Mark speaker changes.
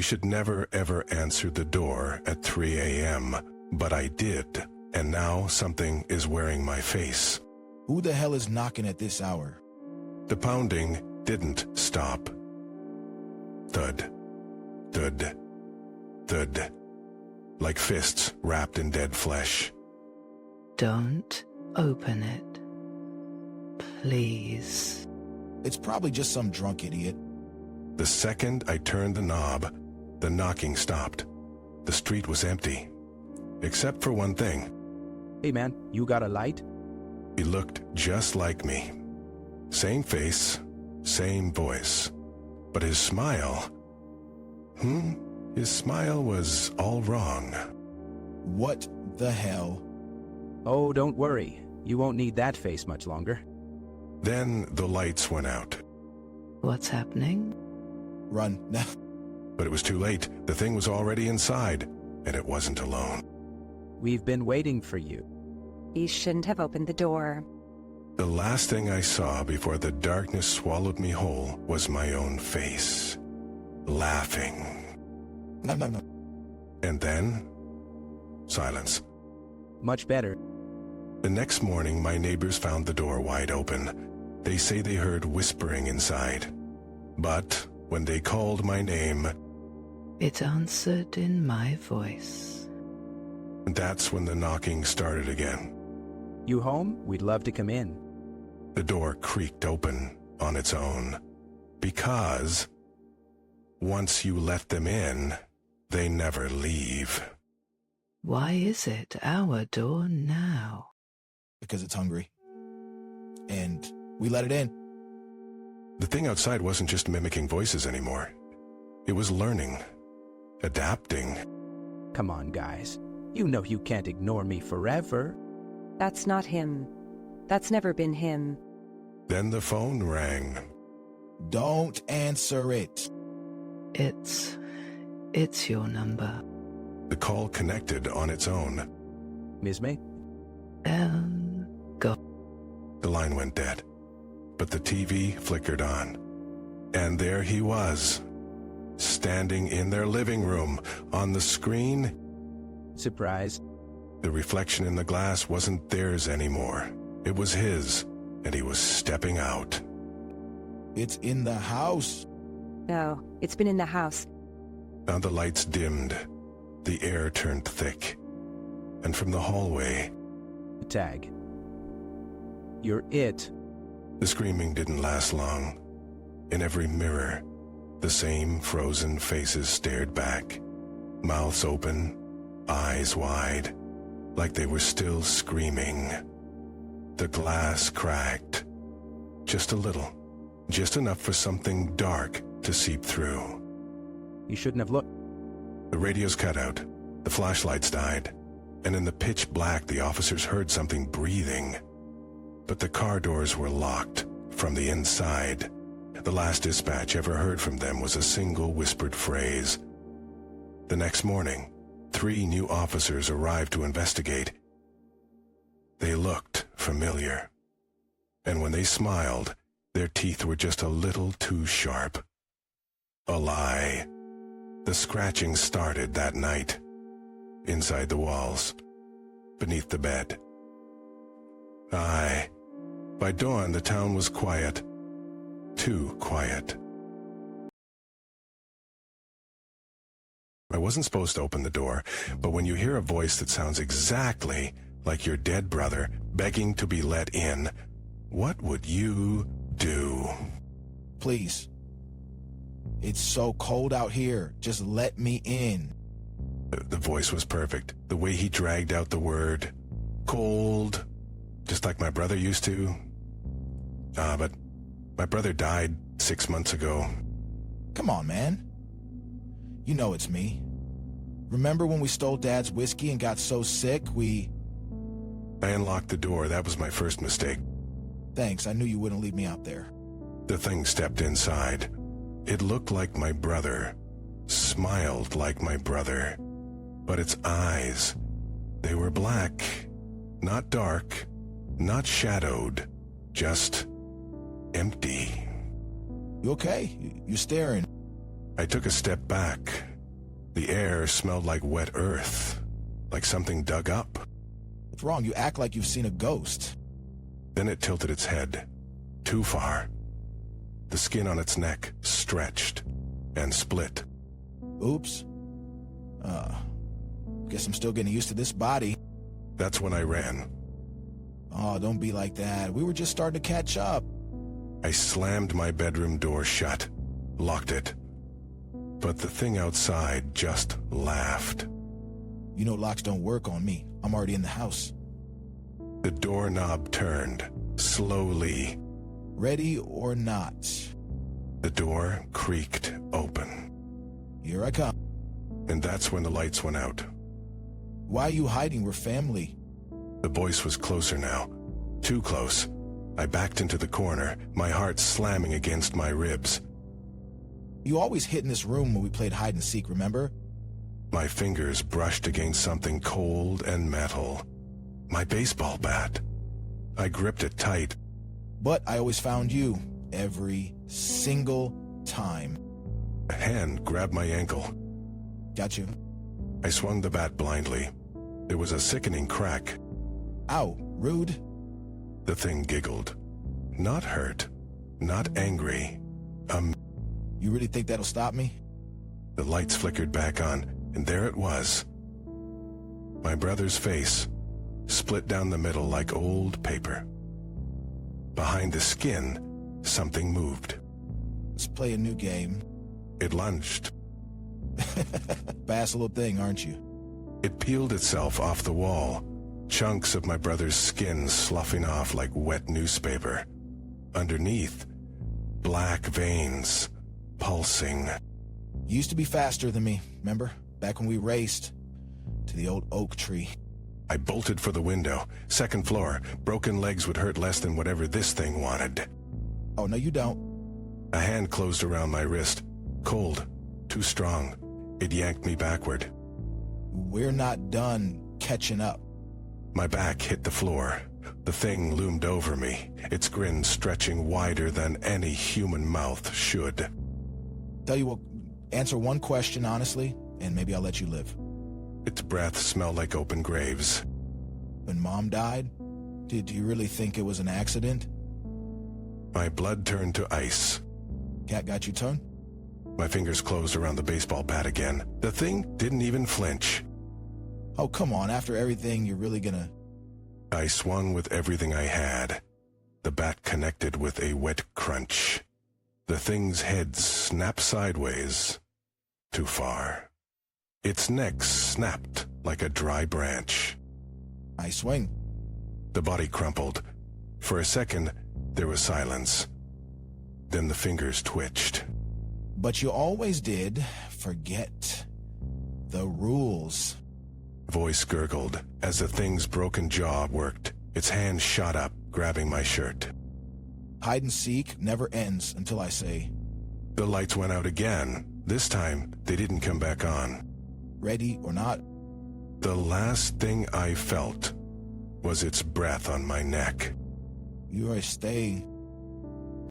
Speaker 1: You should never ever answer the door at 3 a.m., but I did, and now something is wearing my face.
Speaker 2: Who the hell is knocking at this hour?
Speaker 1: The pounding didn't stop. Thud, thud, thud, like fists wrapped in dead flesh.
Speaker 3: Don't open it. Please.
Speaker 2: It's probably just some drunk idiot.
Speaker 1: The second I turned the knob, the knocking stopped. The street was empty, except for one thing.
Speaker 4: Hey man, you got a light?
Speaker 1: He looked just like me. Same face, same voice. But his smile... His smile was all wrong.
Speaker 2: What the hell?
Speaker 4: Oh, don't worry. You won't need that face much longer.
Speaker 1: Then the lights went out.
Speaker 3: What's happening?
Speaker 2: Run, now.
Speaker 1: But it was too late. The thing was already inside, and it wasn't alone.
Speaker 4: We've been waiting for you.
Speaker 5: You shouldn't have opened the door.
Speaker 1: The last thing I saw before the darkness swallowed me whole was my own face. Laughing.
Speaker 2: No.
Speaker 1: And then... silence.
Speaker 4: Much better.
Speaker 1: The next morning, my neighbors found the door wide open. They say they heard whispering inside. But when they called my name...
Speaker 3: It answered in my voice.
Speaker 1: That's when the knocking started again.
Speaker 4: You home? We'd love to come in.
Speaker 1: The door creaked open on its own. Because... once you let them in, they never leave.
Speaker 3: Why is it our door now?
Speaker 2: Because it's hungry. And we let it in.
Speaker 1: The thing outside wasn't just mimicking voices anymore. It was learning, adapting.
Speaker 4: Come on, guys. You know you can't ignore me forever.
Speaker 5: That's not him. That's never been him.
Speaker 1: Then the phone rang.
Speaker 2: Don't answer it.
Speaker 3: It's your number.
Speaker 1: The call connected on its own.
Speaker 4: Miss May?
Speaker 3: Go.
Speaker 1: The line went dead, but the TV flickered on. And there he was, standing in their living room. On the screen,
Speaker 4: Surprise.
Speaker 1: the reflection in the glass wasn't theirs anymore. It was his, and he was stepping out.
Speaker 2: It's in the house.
Speaker 5: No, it's been in the house.
Speaker 1: Now the lights dimmed. The air turned thick. And from the hallway,
Speaker 4: Tag. You're it.
Speaker 1: the screaming didn't last long. In every mirror, the same frozen faces stared back, mouths open, eyes wide, like they were still screaming. The glass cracked. Just a little. Just enough for something dark to seep through.
Speaker 4: You shouldn't have looked.
Speaker 1: The radios cut out. The flashlights died. And in the pitch black, the officers heard something breathing. But the car doors were locked from the inside. The last dispatch ever heard from them was a single whispered phrase. The next morning, 3 new officers arrived to investigate. They looked familiar. And when they smiled, their teeth were just a little too sharp. A lie. The scratching started that night. Inside the walls. Beneath the bed. Aye. By dawn, the town was quiet. Too quiet. I wasn't supposed to open the door, but when you hear a voice that sounds exactly like your dead brother begging to be let in, what would you do?
Speaker 2: Please. It's so cold out here. Just let me in.
Speaker 1: The voice was perfect. The way he dragged out the word. Cold. Just like my brother used to. But my brother died 6 months ago.
Speaker 2: Come on, man. You know it's me. Remember when we stole Dad's whiskey and got so sick,
Speaker 1: I unlocked the door. That was my first mistake.
Speaker 2: Thanks, I knew you wouldn't leave me out there.
Speaker 1: The thing stepped inside. It looked like my brother. Smiled like my brother. But its eyes, they were black. Not dark. Not shadowed. Just empty.
Speaker 2: You okay? You're staring.
Speaker 1: I took a step back, The air smelled like wet earth, like something dug up.
Speaker 2: What's wrong? You act like you've seen a ghost.
Speaker 1: Then it tilted its head, too far. The skin on its neck stretched and split.
Speaker 2: Oops. Guess I'm still getting used to this body.
Speaker 1: That's when I ran.
Speaker 2: Oh, don't be like that. We were just starting to catch up.
Speaker 1: I slammed my bedroom door shut, locked it. But the thing outside just laughed.
Speaker 2: You know locks don't work on me. I'm already in the house.
Speaker 1: The doorknob turned, slowly.
Speaker 2: Ready or not?
Speaker 1: The door creaked open.
Speaker 2: Here I come.
Speaker 1: And that's when the lights went out.
Speaker 2: Why are you hiding? We're family.
Speaker 1: The voice was closer now. Too close. I backed into the corner, my heart slamming against my ribs.
Speaker 2: You always hid in this room when we played hide and seek, remember?
Speaker 1: My fingers brushed against something cold and metal. My baseball bat. I gripped it tight.
Speaker 2: But I always found you. Every single time.
Speaker 1: A hand grabbed my ankle.
Speaker 2: Got you.
Speaker 1: I swung the bat blindly. There was a sickening crack.
Speaker 2: Ow, rude.
Speaker 1: The thing giggled. Not hurt. Not angry.
Speaker 2: You really think that'll stop me?
Speaker 1: The lights flickered back on, and there it was. My brother's face, split down the middle like old paper. Behind the skin, something moved.
Speaker 2: Let's play a new game.
Speaker 1: It lunged.
Speaker 2: Fast little thing, aren't you?
Speaker 1: It peeled itself off the wall, chunks of my brother's skin sloughing off like wet newspaper. Underneath, black veins, pulsing.
Speaker 2: You used to be faster than me, remember? Back when we raced to the old oak tree.
Speaker 1: I bolted for the window. Second floor. Broken legs would hurt less than whatever this thing wanted.
Speaker 2: Oh, no you don't.
Speaker 1: A hand closed around my wrist. Cold. Too strong. It yanked me backward.
Speaker 2: We're not done catching up.
Speaker 1: My back hit the floor. The thing loomed over me, its grin stretching wider than any human mouth should.
Speaker 2: Tell you what, answer one question honestly, and maybe I'll let you live.
Speaker 1: Its breath smelled like open graves.
Speaker 2: When Mom died, did you really think it was an accident?
Speaker 1: My blood turned to ice.
Speaker 2: Cat got you tongue?
Speaker 1: My fingers closed around the baseball bat again. The thing didn't even flinch.
Speaker 2: Oh, come on, after everything, you're really gonna...
Speaker 1: I swung with everything I had. The bat connected with a wet crunch. The thing's head snapped sideways. Too far. Its neck snapped like a dry branch.
Speaker 2: I swing.
Speaker 1: The body crumpled. For a second, there was silence. Then the fingers twitched.
Speaker 2: But you always did forget the rules.
Speaker 1: Voice gurgled as the thing's broken jaw worked. Its hand shot up, grabbing my shirt.
Speaker 2: Hide and seek never ends until I say,
Speaker 1: The lights went out again. This time, they didn't come back on.
Speaker 2: ready or not.
Speaker 1: The last thing I felt was its breath on my neck.
Speaker 2: You are staying.